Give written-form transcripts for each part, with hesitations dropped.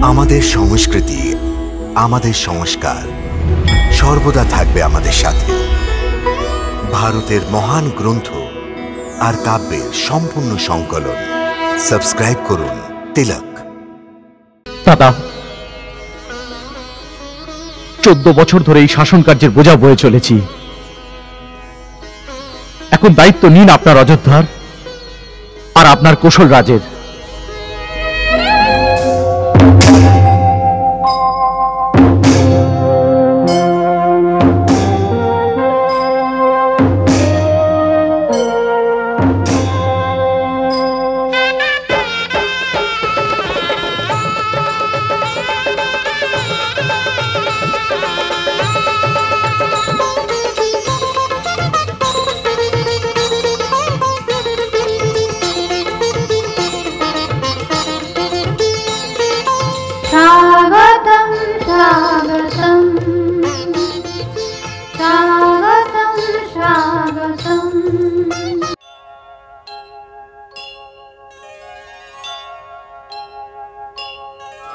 আমাদের সংস্কৃতি, আমাদের সংস্কার সর্বদা থাকবে আমাদের সাথে। ভারতের মহান গ্রন্থ আর কাব্যের সম্পূর্ণ সংকলন। সাবস্ক্রাইব করুন তিলক। দাদা, 14 বছর ধরে এই শাসন কার্যের বোঝা বয়ে চলেছি। এখন দায়িত্ব নিন আপনার অযোধ্যার আর আপনার কৌশল রাজের।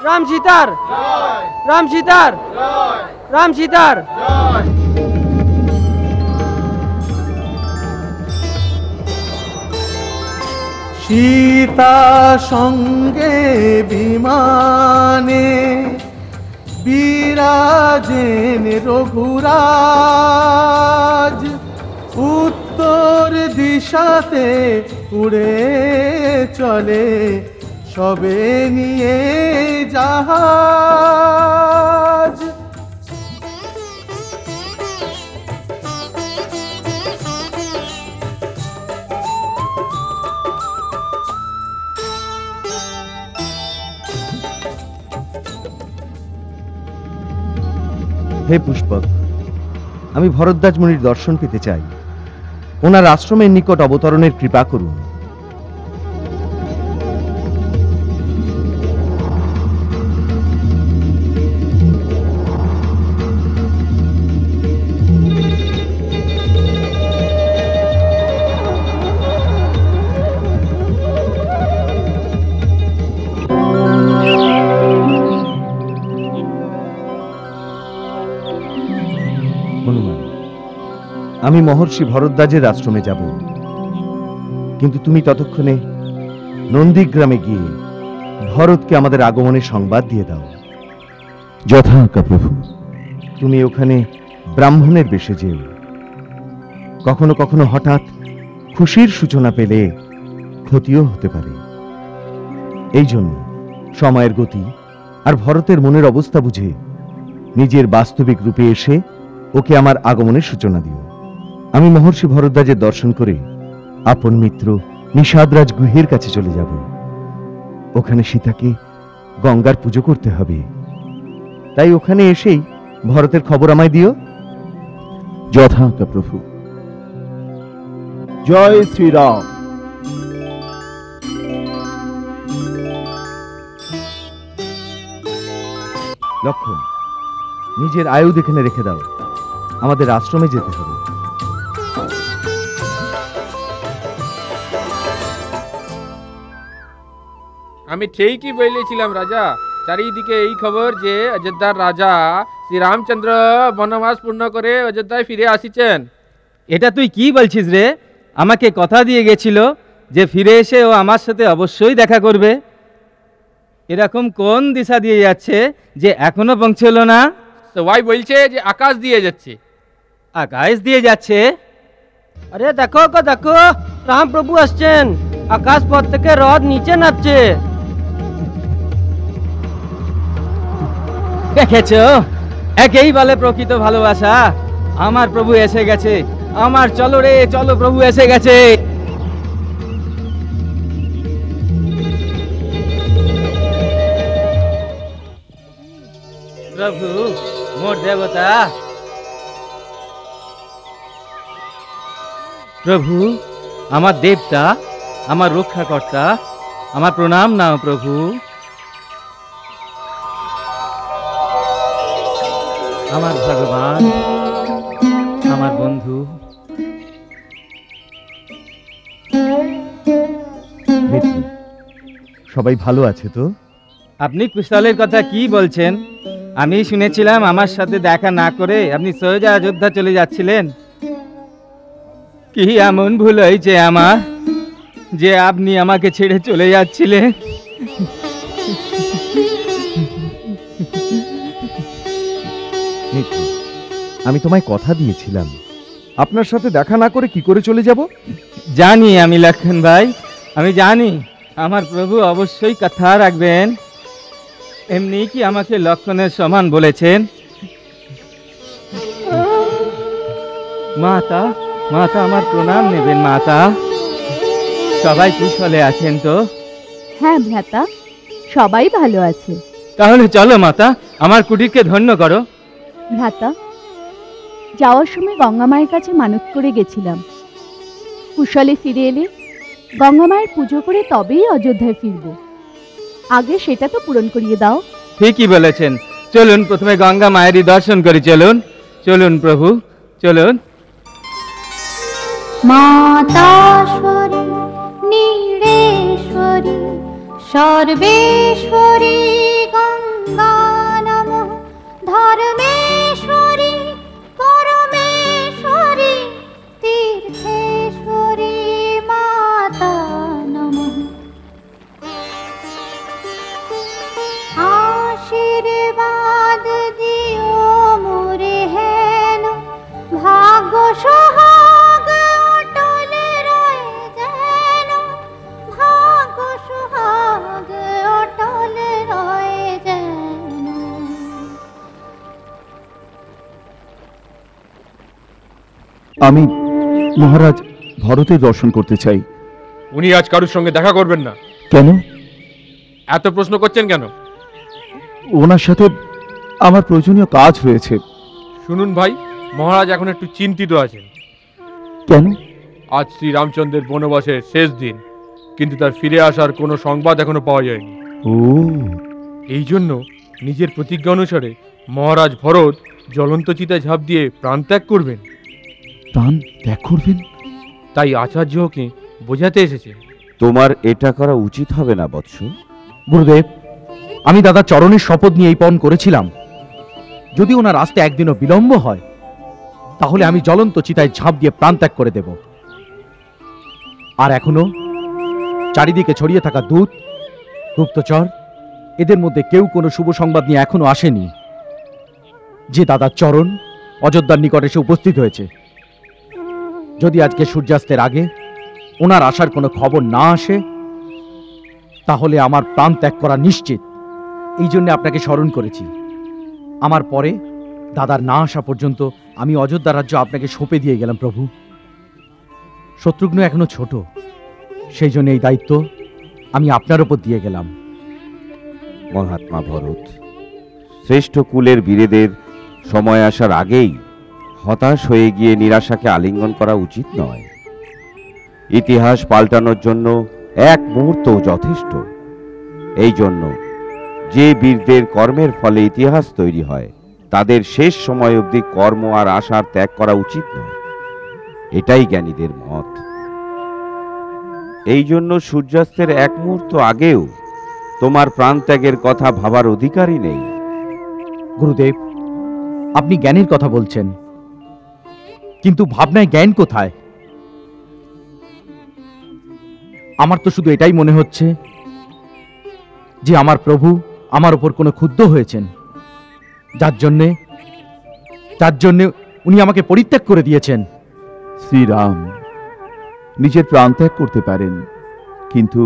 राम सीतार, राम सीतार, राम सीतार। सीता संगे विमाने বিরাজেন রঘুরাজ, উত্তর দিশাতে উড়ে চলে সবে নিয়ে জাহাজ। হে পুষ্পক, আমি ভরদ্বাজ মুনির দর্শন পেতে চাই। ওনার আশ্রমের নিকট অবতরণের কৃপা করুন। আমি মহর্ষি ভরদ্বাজের আশ্রমে যাব, কিন্তু তুমি ততক্ষণে নন্দীগ্রামে গিয়ে ভরতকে আমাদের আগমনের সংবাদ দিয়ে দাও। যথাজ্ঞা প্রভু। তুমি ওখানে ব্রাহ্মণের বেশে যেও। কখনো কখনো হঠাৎ খুশির সূচনা পেলে ক্ষতিও হতে পারে। এই জন্য সময়ের গতি আর ভরতের মনের অবস্থা বুঝে নিজের বাস্তবিক রূপে এসে ওকে আমার আগমনের সূচনা দিও। আমি মহর্ষি ভরদ্বাজের দর্শন করে আপন মিত্র নিষাদরাজ গৃহের কাছে চলে যাব। ওখানে সীতাকে গঙ্গার পুজো করতে হবে, তাই ওখানে এসেই ভরতের খবর আমায় দিও। যথাজ্ঞা প্রভু। জয় শ্রীরাম। লক্ষণ, নিজের আয়ুধ এখানে রেখে দাও, আমাদের আশ্রমে যেতে হবে। আমি ঠিকই বলেছিলাম রাজা। চারিদিকে এই খবর যে অযোধ্যার রাজা শ্রী রামচন্দ্র বনবাস পূর্ণ করে অযোধ্যায় ফিরে আসিছেন। এটা তুই কি বলছিস রে? আমাকে কথা দিয়ে গেছিল যে ফিরে এসে ও আমার সাথে অবশ্যই দেখা করবে। এরকম কোন দিশা দিয়ে যাচ্ছে যে এখনো পৌঁছলো না? সবাই বলছে যে আকাশ দিয়ে যাচ্ছে। আকাশ দিয়ে যাচ্ছে? আরে দেখো গো দেখো, রাম প্রভু আসছেন। আকাশ পথ থেকে রথ নিচে নামছে। দেখেছো, একেই বলে প্রকৃত ভালোবাসা। আমার প্রভু এসে গেছে। আমার চলো রে চলো, প্রভু এসে গেছে। প্রভু মোর দেবতা, প্রভু আমার দেবতা, আমার রক্ষাকর্তা, আমার প্রণাম নাও প্রভু। আমার ভগবান, আমার বন্ধু। সবাই ভালো আছে তো? আপনি কুশলের কথা কি বলছেন? আমি শুনেছিলাম আমার সাথে দেখা না করে আপনি সোজা অযোধ্যা চলে যাচ্ছিলেন। কি এমন ভুল হয়েছে আমার যে আপনি আমাকে ছেড়ে চলে যাচ্ছিলেন? মিত্র, আমি তোমায় কথা দিয়েছিলাম, আপনার সাথে দেখা না করে কি করে চলে যাব? জানি আমি লক্ষণ ভাই, আমি জানি আমার প্রভু অবশ্যই কথা রাখবেন। এমনি কি আমাকে লক্ষণের সমান বলেছেন। মাতা, মাতা আমার প্রণাম নেবেন মাতা। সবাই কুশলে আছেন তো? হ্যাঁ ভ্রাতা, সবাই ভালো আছে। তাহলে চলো মাতা, আমার কুটিরকে ধন্য করো। ভ্রাতা, যাওয়ার সময় গঙ্গা মায়ের কাছে মানত করে গেছিলাম, কুশলে ফিরে এলে গঙ্গা মায়ের পুজো করে তবেই অযোধ্যায় ফিরব। আগে সেটা তো পূরণ করিয়ে দাও। ঠিকই বলেছেন, চলুন প্রথমে গঙ্গা মায়েরই দর্শন করি। চলুন চলুন প্রভু, চলুন। মাতাশ্বরী নীড়েশ্বরী সর্বেশ্বরী গঙ্গা নমঃ। ধর্মেশ্বরী পরমেশ্বরী তীর্থেশ্বরী মাতা নমঃ। আশীর্বাদ দিও মোরে হেন ভাগ্য সোহাগ অটলে রয়ে যেন। ভাগ্য সোহাগ অটলে রয়ে যেন। আমি মহারাজ ভরতের দর্শন করতে চাই। উনি আজ কারুর সঙ্গে দেখা করবেন না। কেন? এত প্রশ্ন করছেন কেন? ওনার সাথে আমার প্রয়োজনীয় কাজ রয়েছে। শুনুন ভাই, মহারাজ এখন একটু চিন্তিত আছেন। কেন? আজ শ্রী রামচন্দ্রের বনবাসের শেষ দিন, কিন্তু তার ফিরে আসার কোনো সংবাদ এখনো পাওয়া যায়নি। ও, এই জন্য নিজের প্রতিজ্ঞা অনুসারে মহারাজ ভরত জ্বলন্ত চিতায় ঝাঁপ দিয়ে প্রাণত্যাগ করবেন। প্রাণ ত্যাগ করবেন? তাই আচার্যকে বোঝাতে এসেছেন। তোমার এটা করা উচিত হবে না বৎস। গুরুদেব, আমি দাদা চরণের শপথ নিয়ে এই পণ করেছিলাম, যদি ওনার আসতে একদিনও বিলম্ব হয় তাহলে আমি জ্বলন্ত চিতায় ঝাঁপ দিয়ে প্রাণত্যাগ করে দেব। আর এখনো চারিদিকে ছড়িয়ে থাকা দূত, গুপ্তচর, এদের মধ্যে কেউ কোনো শুভ সংবাদ নিয়ে এখনো আসেনি যে দাদা চরণ অযোধ্যার নিকট এসে উপস্থিত হয়েছে। যদি আজকে সূর্যাস্তের আগে ওনার আসার কোনো খবর না আসে তাহলে আমার প্রাণ ত্যাগ করা নিশ্চিত। এই জন্য আপনাকে স্মরণ করেছি। আমার পরে দাদার না আসা পর্যন্ত আমি অযোধ্যা রাজ্য আপনাকে সঁপে দিয়ে গেলাম প্রভু। শত্রুঘ্ন এখনো ছোট, সেই জন্য এই দায়িত্ব আমি আপনার উপর দিয়ে গেলাম। মহাত্মা ভরত, শ্রেষ্ঠ কুলের বীরেদের সময় আসার আগেই হতাশ হয়ে গিয়ে নিরাশাকে আলিঙ্গন করা উচিত নয়। ইতিহাস পাল্টানোর জন্য এক মুহূর্ত যথেষ্ট। এই জন্য যে বীরদের কর্মের ফলে ইতিহাস তৈরি হয় তাদের শেষ সময় অবধি কর্ম আর আশার ত্যাগ করা উচিত নয়। এটাই জ্ঞানীদের মত। এই জন্য সূর্যাস্তের এক মুহূর্ত আগেও তোমার প্রাণত্যাগের কথা ভাবার অধিকারই নেই। গুরুদেব, আপনি জ্ঞানের কথা বলছেন, কিন্তু ভাবনায় জ্ঞান কোথায়? আমার তো শুধু এটাই মনে হচ্ছে যে আমার প্রভু আমার উপর কোনো ক্ষুব্ধ হয়েছেন, যার জন্যে উনি আমাকে পরিত্যাগ করে দিয়েছেন। শ্রীরাম নিজের প্রাণ ত্যাগ করতে পারেন, কিন্তু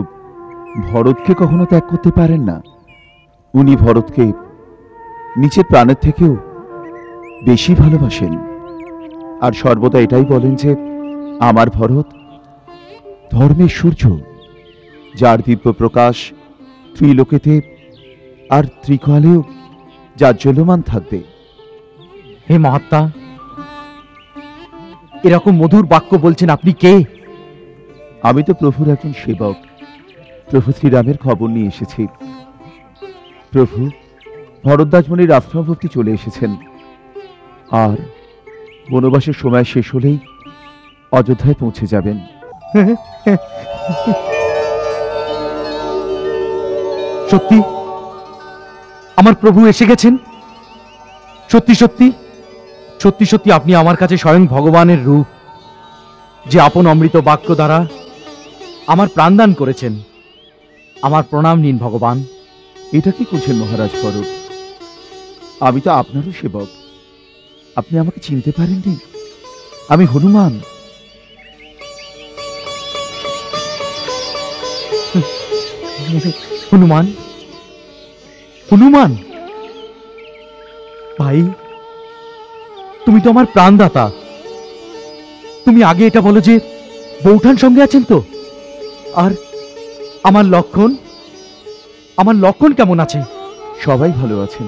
ভরতকে কখনো ত্যাগ করতে পারেন না। উনি ভরতকে নিজের প্রাণের থেকেও বেশি ভালোবাসেন, আর সর্বদা এটাই বলেন যে আমার ভরত ধর্মের সূর্য, যার দিব্য প্রকাশ ত্রিলোকেতে আর ত্রিকালেও জাজ্বল্যমান থাকবে। হে মহাত্মা, এরকম মধুর বাক্য বলছেন আপনি কে? আমি তো প্রভুর একজন সেবক। প্রভু শ্রীরামের খবর নিয়ে এসেছি। প্রভু ভরদ্বাজমণির আশ্রমবর্তী চলে এসেছেন, আর বনবাসের সময় শেষ হলেই অযোধ্যায় পৌঁছে যাবেন। সত্যি আমার প্রভু এসে গেছেন। সত্যি সত্যি সত্যি সত্যি আপনি আমার কাছে স্বয়ং ভগবানের রূপ, যে আপন অমৃত বাক্য দ্বারা আমার প্রাণদান করেছেন। আমার প্রণাম নিন ভগবান। এটা কি করছেন মহারাজ ভরত? আমি তো আপনারও সেবক। আপনি আমাকে চিনতে পারেননি? আমি হনুমান। হনুমান? হনুমান ভাই, তুমি তো আমার প্রাণদাতা। তুমি আগে এটা বলো যে বৌঠান সঙ্গে আছেন তো? আর আমার লক্ষণ কেমন আছে? সবাই ভালো আছেন।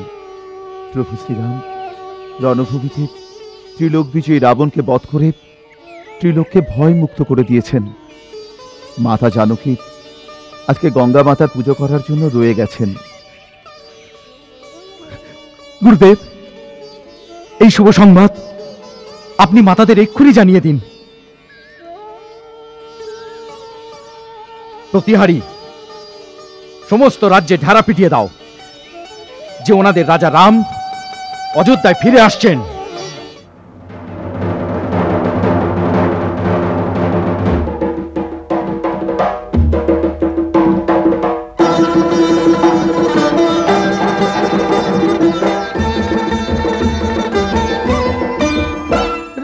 প্রভু শ্রীরাম রণভূমিতে ত্রিলোক বিজয়ী রাবণকে বধ করে ত্রিলোককে ভয় মুক্ত করে দিয়েছেন। মাতা জানকী আজকে গঙ্গা মাতার পুজো করার জন্য রয়ে গেছেন। গুরুদেব, এই শুভ সংবাদ আপনি মাতাদের এক্ষুনি জানিয়ে দিন। প্রতিহারী, সমস্ত রাজ্যে ঢাড়া পিটিয়ে দাও যে ওনাদের রাজা রাম অযোধ্যায় ফিরে আসছেন।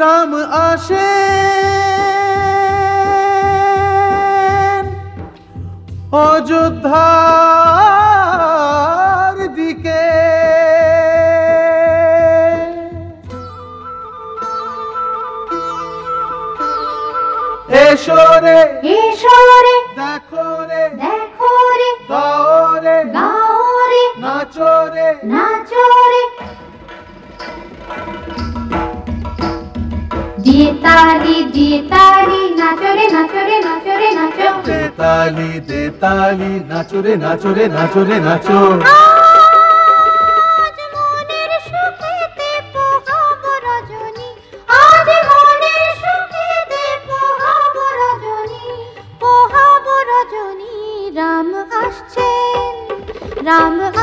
রাম আসেন অযোধ্যার দিকে, এসো রে এসো রে দেখো রে দেখো রে গাও রে গাও রে নাচো রে নাচো রে, দিয়ে তালি নাচো রে নাচো রে নাচো রে নাচো, দে তালি নাচো রে নাচো রে নাচো রে নাচো। আজ মনের সুখেতে পোহাবো রজনী, আজ মনের সুখেতে পোহাবো রজনী, পোহাবো রজনী। রাম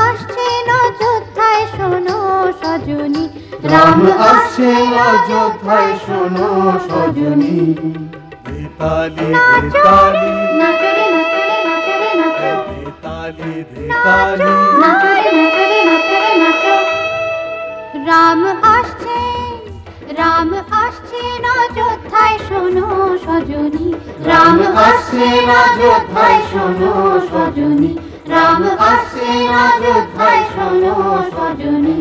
আসছেন অযোধ্যায় শোনো সজনী, রাম আসছেন অযোধ্যায় শোনো সজনী। দে তালি নাচো রে নাচো রে নাচো রে নাচো, দে তালি নাচো রে নাচো রে নাচো। রাম আসছেন অযোধ্যায় শোনো সজনী, রাম আসছেন অযোধ্যায় শোনো সজনী, রাম আসছেন অযোধ্যায় শোনো সজনী।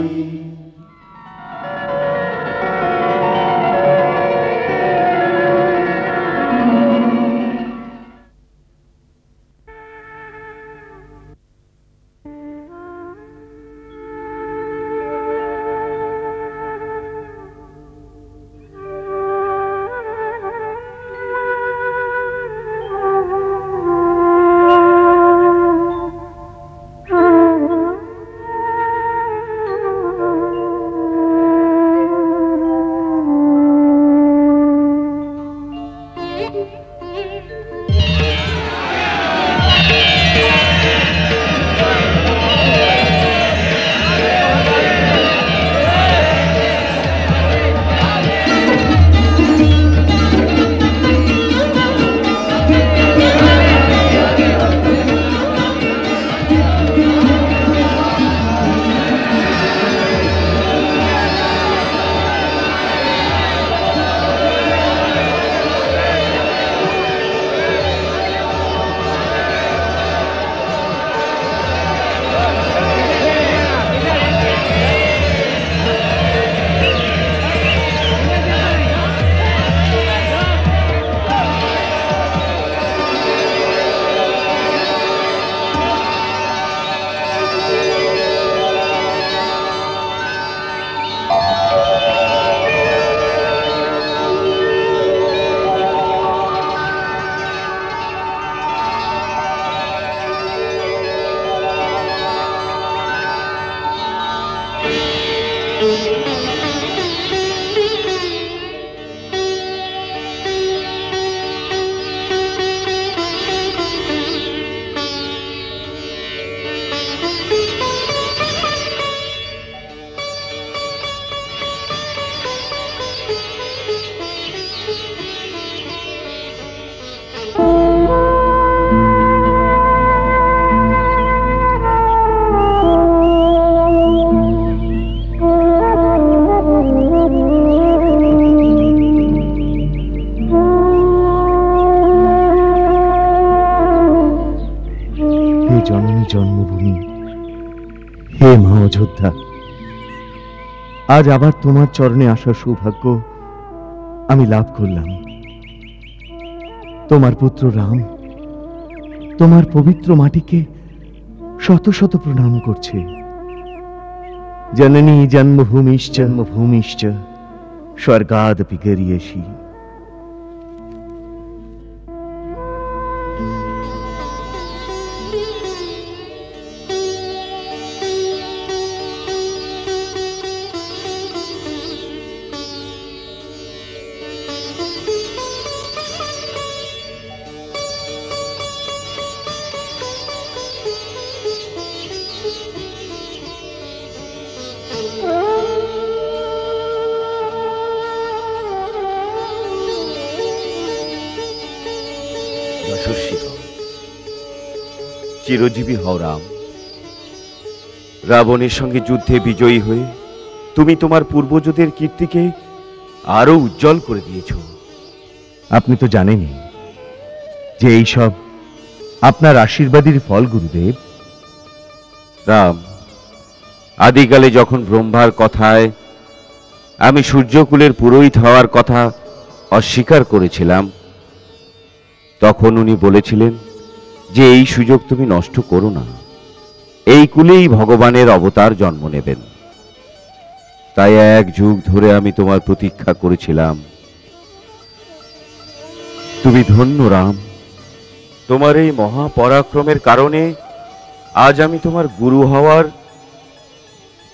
জননী জন্মভূমি, হে মা অযোধ্যা, আজ আবার তোমার চরণে আসার সৌভাগ্য আমি লাভ করলাম। তোমার পুত্র রাম তোমার পবিত্র মাটিকে শত শত প্রণাম করছে। জননী জন্মভূমিশ্চ স্বর্গাদপি গরীয়সী। চিরজীবী হও রাম। রাবণের সঙ্গে যুদ্ধে বিজয়ী হয়ে তুমি তোমার পূর্বজদের কীর্তিকে আরো উজ্জ্বল করে দিয়েছ। আপনি তো জানেনই যে এই সব আপনার আশীর্বাদের ফল গুরুদেব। রাম, আদিকালে যখন ব্রহ্মার কথায় আমি সূর্যকুলের পুরোহিত হওয়ার কথা অস্বীকার করেছিলাম, তখন উনি বলেছিলেন যে এই সুযোগ তুমি নষ্ট করো না, এই কুলেই ভগবানের অবতার জন্ম নেবেন। তাই 1 যুগ ধরে আমি তোমার প্রতীক্ষা করেছিলাম। তুমি ধন্য রাম, তোমার এই মহাপরাক্রমের কারণে আজ আমি তোমার গুরু হওয়ার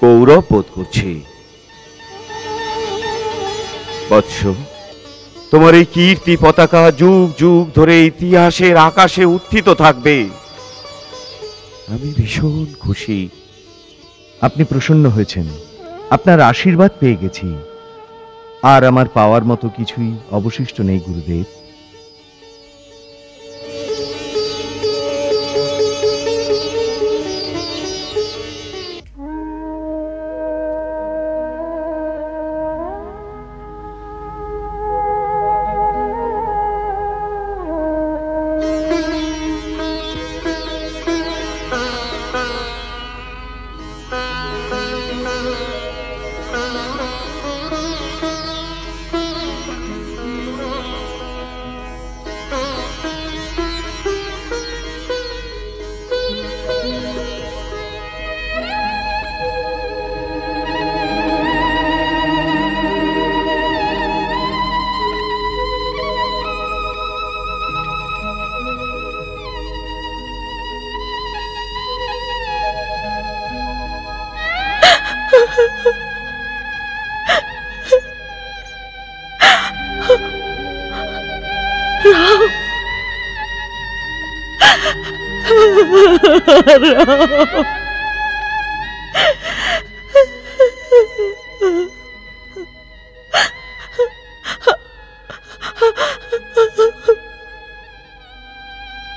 গৌরব বোধ করছি। বৎস, তোমার এই কীর্তি পতাকা যুগ যুগ ধরে ইতিহাসের আকাশে উত্থিত থাকবে। আমি ভীষণ খুশি। আপনি প্রসন্ন হয়েছেন, আপনার আশীর্বাদ পেয়ে গেছি, আর আমার পাওয়ার মতো কিছুই অবশিষ্ট নেই গুরুদেব।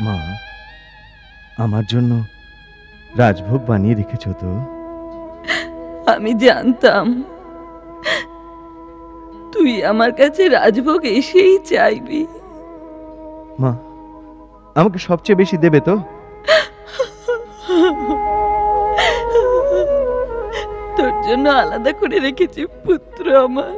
মা, আমার জন্য রাজভোগ বানিয়ে রেখেছ তো? আমি জানতাম তুই আমার কাছে রাজভোগ এসেই চাইবি। মা, আমাকে সবচেয়ে বেশি দেবে তো? তোর জন্য আলাদা করে রেখেছি পুত্র আমার।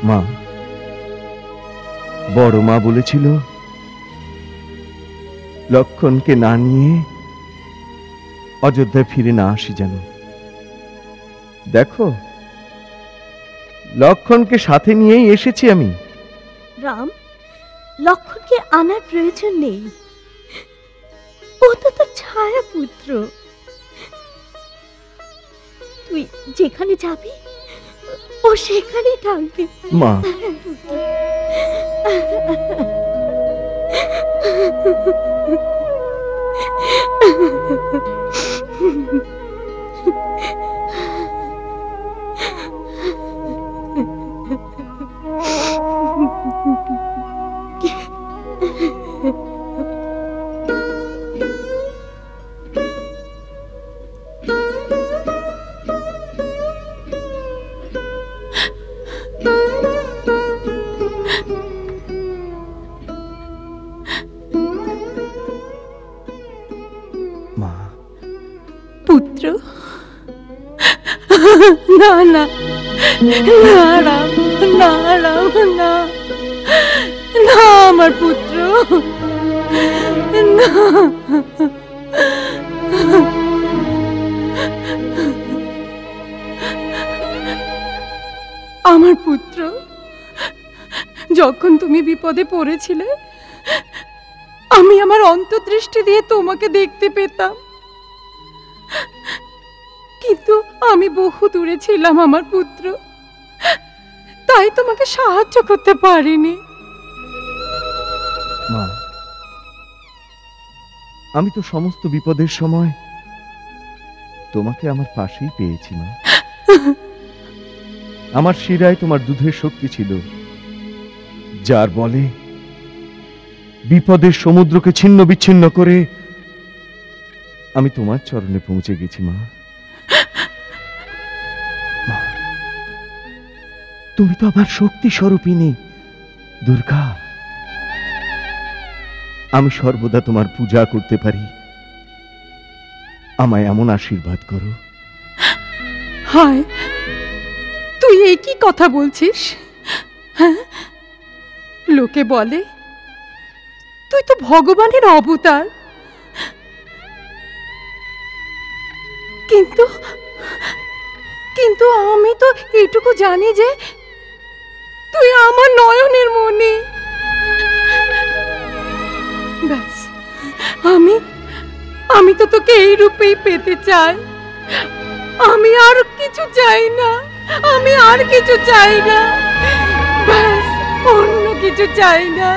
মা, বড় মা বলেছিল লক্ষণকে না নিয়ে অযোধ্যায় ফিরে না আসি যেন। দেখো, লক্ষণকে সাথে নিয়েই এসেছি আমি। রাম, লক্ষণকে আনার প্রয়োজন নেই, ও তো তোর ছায়া পুত্র। তুই যেখানে যাবি ও ও সেখানেই থাকবে। মা, পুত্র, না না না রাম, না রাম, না না আমার পুত্র, না। আমার পুত্র, যখন তুমি বিপদে পড়েছিলে আমি আমার অন্তর্দৃষ্টি দিয়ে তোমাকে দেখতে পেতাম, কিন্তু আমি বহু দূরে ছিলাম আমার পুত্র, তাই তোমাকে সাহায্য করতে পারিনি। মা, আমি তো সমস্ত বিপদের সময় তোমাকে আমার পাশেই পেয়েছি মা। আমার শিরায় তোমার দুধের শক্তি ছিল, যার বলে বিপদের সমুদ্রকে ছিন্ন বিচ্ছিন্ন করে আমি তোমার চরণে পৌঁছে গেছি মা। তুমি তো আমার শক্তি স্বরূপিনী দুর্গা। আমি সর্বদা তোমার পূজা করতে পারি, আমায় এমন আশীর্বাদ করো। হায়, তুই এই কি কথা বলছিস? হ্যাঁ, লোকে বলে তুই তো ভগবানের অবতার, কিন্তু কিন্তু আমি তো এইটুকু জানি যে তুই আমার নয়নের মণি। ব্যাস, আমি তো তোকে এই রূপেই পেতে চাই, আমি আর কিছু চাই না, আমি আর কিছু চাই না, ব্যাস অন্য কিছু চাই না।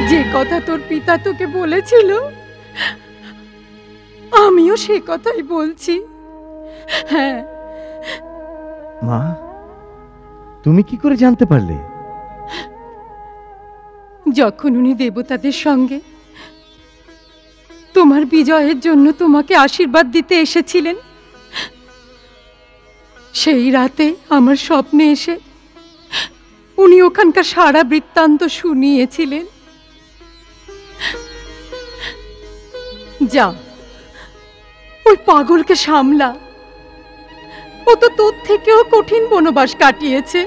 যে কথা তোর পিতা তোকে বলেছিল আমিও সে কথাই বলছি। হ্যাঁ। মা, তুমি কি করে জানতে পারলে? যখন উনি দেবতাদের সঙ্গে তোমার বিজয়ের জন্য তোমাকে আশীর্বাদ দিতে এসেছিলেন, সেই রাতে আমার স্বপ্নে এসে উনি ওখানকার সারা বৃত্তান্ত শুনিয়েছিলেন। যা, ওই পাগলকে সামলা, ও তো তোর থেকেও কঠিন বনবাস কাটিয়েছে।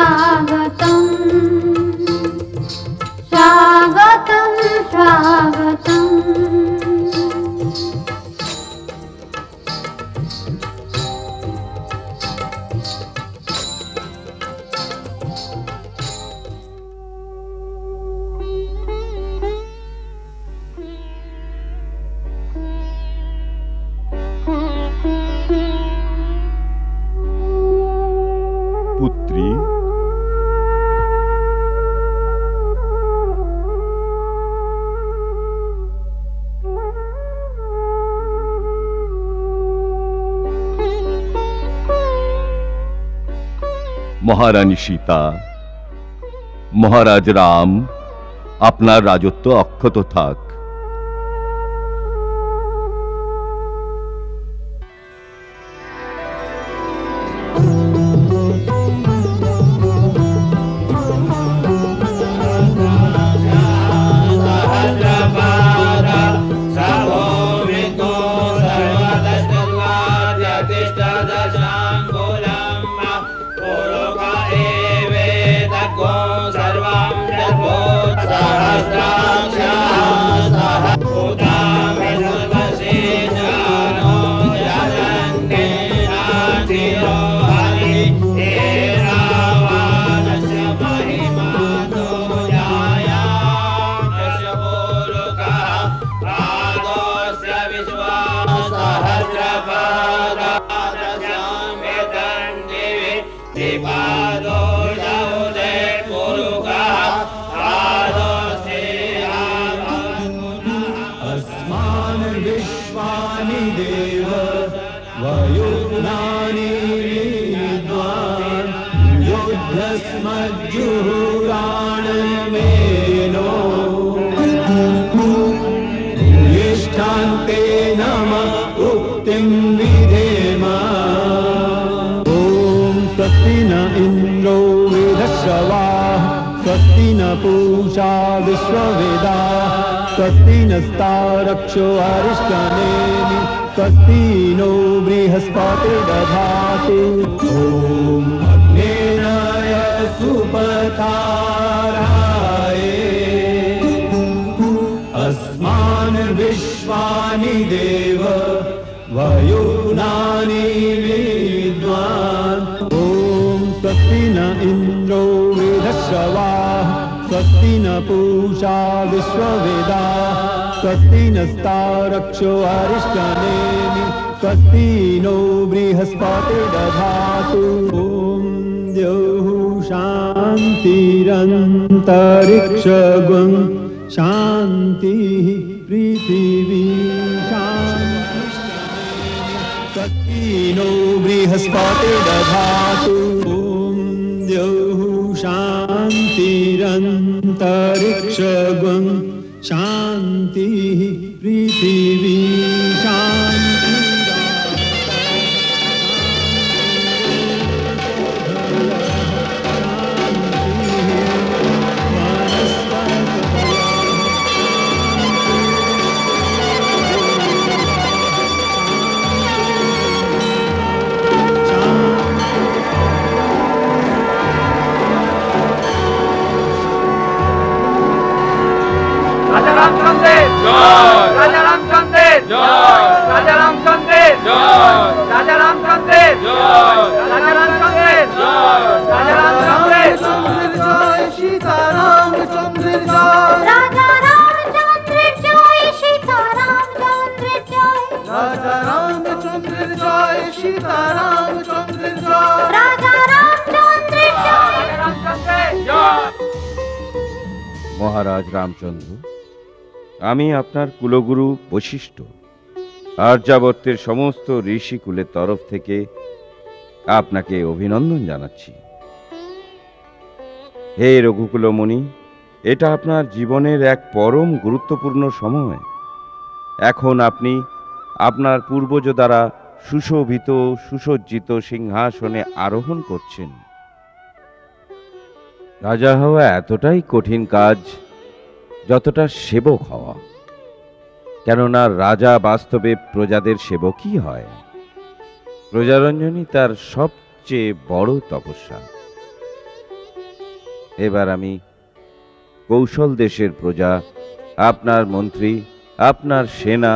स्वागतं स्वागतं स्वागतम् पुत्री মহারানী সীতা, মহারাজ রাম, আপনার রাজত্ব অক্ষত থাক। स्वस्ति न पूषा विश्ववेदाः स्वस्ति नस्तारक्षो अरिष्टनेमि स्वस्ति नो बृहस्पतिर्दधातु ॐ अग्नेय सुपथाराय अस्मान् विश्वानि देव वयुनानि विद्वान् ॐ स्वस्ति न इन्द्रो वृधश्रवाः स्वस्ति न पूषा विश्ववेदाः स्वस्ति नस्तारक्षो अरिष्टनेमि स्वस्ति नो बृहस्पतिर्दधातु ॐ द्यौः शान्तिरन्तरिक्षगुं शान्तिः पृथिवी स्वस्ति नो बृहस्पतिर्दधातु ॐ द्यौः शान्तिरन्तरिक्षगुं शान्तिः पृथिवी মহারাজ রামচন্দ্র, আমি আপনার কুলগুরু বশিষ্ঠ আর্যাবর্তের সমস্ত ঋষিকুলের তরফ থেকে আপনাকে অভিনন্দন জানাচ্ছি। হে রঘুকুলমণি, এটা আপনার জীবনের এক পরম গুরুত্বপূর্ণ সময়। এখন আপনি আপনার পূর্বজ দ্বারা সুশোভিত সুসজ্জিত সিংহাসনে আরোহণ করছেন। রাজা হওয়া এতটাই কঠিন কাজ যতটা সেবক হওয়া, কেননা রাজা বাস্তবে প্রজাদের সেবকই হয়। প্রজারঞ্জনই তার সবচেয়ে বড় তপস্যা। এবার আমি কৌশল দেশের প্রজা, আপনার মন্ত্রী, আপনার সেনা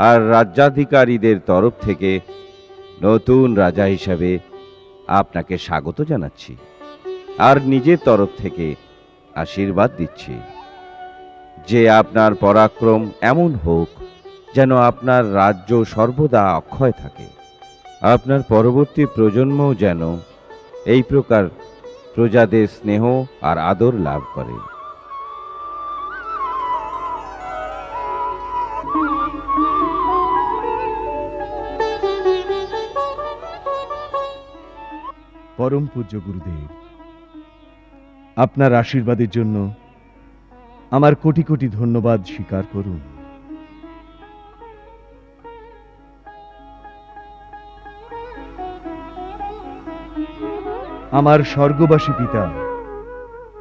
আর রাজ্যাধিকারীদের তরফ থেকে নতুন রাজা হিসাবে আপনাকে স্বাগত জানাচ্ছি আর নিজের তরফ থেকে আশীর্বাদ দিচ্ছি যে আপনার পরাক্রম এমন হোক যেন আপনার রাজ্য সর্বদা অক্ষয় থাকে, আপনার পরবর্তী প্রজন্মও যেন এই প্রকার প্রজাদের স্নেহ আর আদর লাভ করে। পরম পূজ্য গুরুদেব, আপনার আশীর্বাদের জন্য আমার কোটি কোটি ধন্যবাদ স্বীকার করুন। আমার স্বর্গবাসী পিতা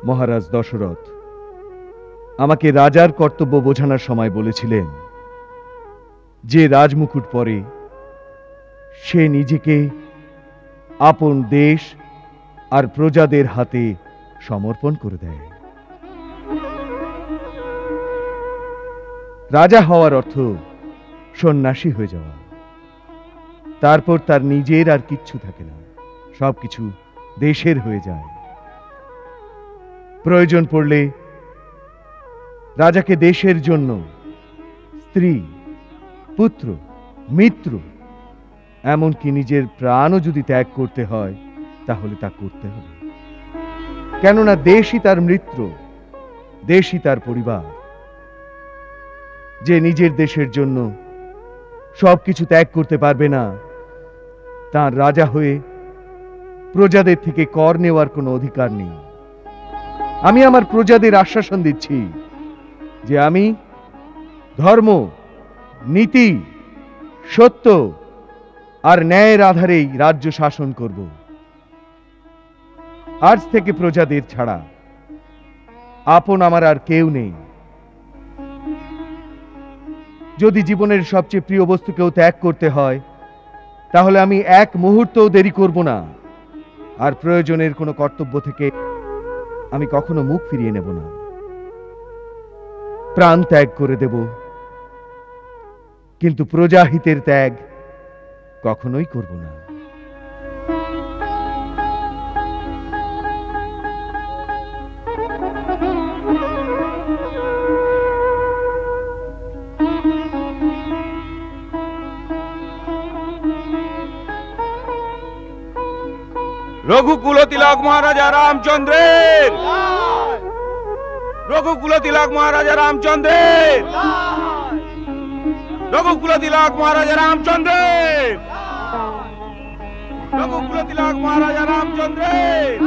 মহারাজ দশরথ আমাকে রাজার কর্তব্য বোঝানোর সময় বলেছিলেন যে রাজমুকুট পরে সে নিজেকে আপন দেশ আর প্রজাদের হাতে সমর্পণ করে দেয়। রাজা হওয়ার অর্থ সন্ন্যাসী হয়ে যাওয়া। তারপর তার নিজের আর কিচ্ছু থাকে না, সবকিছু দেশের হয়ে যায়। প্রয়োজন পড়লে রাজাকে দেশের জন্য স্ত্রী, পুত্র, মিত্র, এমনকি নিজের প্রাণও যদি ত্যাগ করতে হয় তাহলে তা করতে হবে। কেননা দেশই তার মিত্র, দেশই তার পরিবার। যে নিজের দেশের জন্য সবকিছু ত্যাগ করতে পারবে না, তার রাজা হয়ে প্রজাদের থেকে কর নেওয়ার কোনো অধিকার নেই। আমি আমার প্রজাদের আশ্বাসন দিচ্ছি যে আমি ধর্ম, নীতি, সত্য আর ন্যায়ের আধারেই রাজ্য শাসন করব। আজ থেকে প্রজাদের ছাড়া আপন আমার আর কেউ নেই। যদি জীবনের সবচেয়ে প্রিয় বস্তুকেও ত্যাগ করতে হয় তাহলে আমি এক মুহূর্তও দেরি করব না, আর প্রয়োজনের কোনো কর্তব্য থেকে আমি কখনো মুখ ফিরিয়ে নেব না। প্রাণ ত্যাগ করে দেব, কিন্তু প্রজাহিতের ত্যাগ কখনোই করব না। রঘুকুল তিলক মহারাজা রামচন্দ্রের, রঘুকুল তিলক মহারাজা রামচন্দ্রের, রঘুকুল তিলক মহারাজা রামচন্দ্রের, রঘুকুল তিলক মহারাজা রামচন্দ্রের।